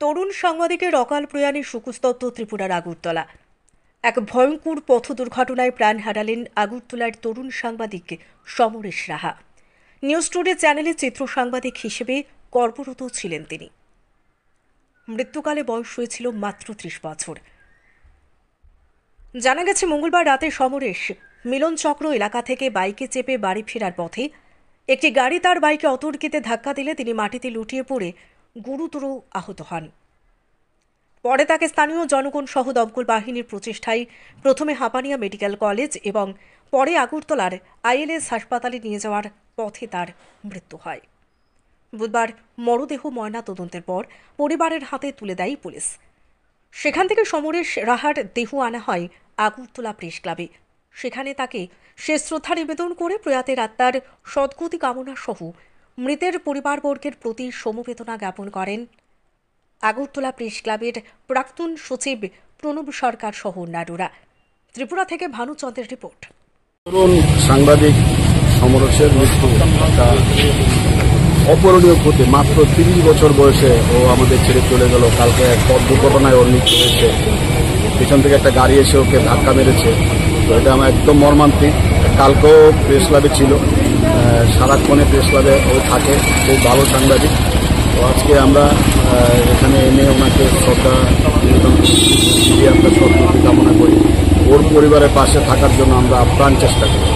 তরুণ সাংবাদিকের অকাল প্রয়াণে শোকস্তব্ধ ত্রিপুরার আগরতলা। এক ভয়ঙ্কর পথ দুর্ঘটনায় প্রাণ হারালেন আগরতলার তরুণ সাংবাদিক সমরেশ রাহা। নিউজ টুডে চ্যানেলে চিত্র সাংবাদিক হিসেবে কর্মরত ছিলেন তিনি। মৃত্যুকালে বয়স হয়েছিল মাত্র 30 বছর। জানা গেছে, মঙ্গলবার রাতে সমরেশ মিলন চক্র এলাকা থেকে বাইকে চেপে বাড়ি ফেরার পথে একটি গাড়ি তার বাইকে অতর্কিতে ধাক্কা দিলে তিনি মাটিতে লুটিয়ে পড়ে গুরুতর আহত হন। পরে তাকে স্থানীয় জনগণ সহ দমকল বাহিনীর প্রচেষ্টায় প্রথমে হাঁপানিয়া মেডিকেল কলেজ এবং পরে আগরতলার আইএলএস হাসপাতালে নিয়ে যাওয়ার পথে তার মৃত্যু হয়। বুধবার মরদেহ ময়না তদন্তের পর পরিবারের হাতে তুলে দেয় পুলিশ। সেখান থেকে সমরেশ রাহার দেহ আনা হয় আগরতলা প্রেস ক্লাবে। সেখানে তাকে শেষ শ্রদ্ধা নিবেদন করে প্রয়াতের আত্মার সদ্গতি কামনা সহ মৃতের পরিবারবর্গের প্রতি সমবেদনা জ্ঞাপন করেন আগরতলা প্রেস ক্লাবের প্রাক্তন সচিব প্রণব সরকার সহ অন্যান্যরা। ত্রিপুরা থেকে ভানুচন্দ্রের রিপোর্ট। তরুণ সাংবাদিক সমরেশের মৃত্যু একটা অপূরণীয় ক্ষতি। মাত্র 30 বছর বয়সে ও আমাদের ছেড়ে চলে গেল। কালকে এক পথ দুর্ঘটনায় ওর মৃত্যু হয়েছে। পিছন থেকে একটা গাড়ি এসে ওকে ধাক্কা মেরেছে। তো এটা আমার একদম মর্মান্তিক। কালকেও প্রেস ক্লাবে ছিল, সারাক্ষণে প্রেস ক্লাবে ও থাকে, খুব ভালো সাংবাদিক। তো আজকে আমরা এখানে এনে ওনাকে শ্রদ্ধা নিবেদন আমরা সদ্গতি কামনা করি। ওর পরিবারের পাশে থাকার জন্য আমরা আপ্রাণ চেষ্টা করি।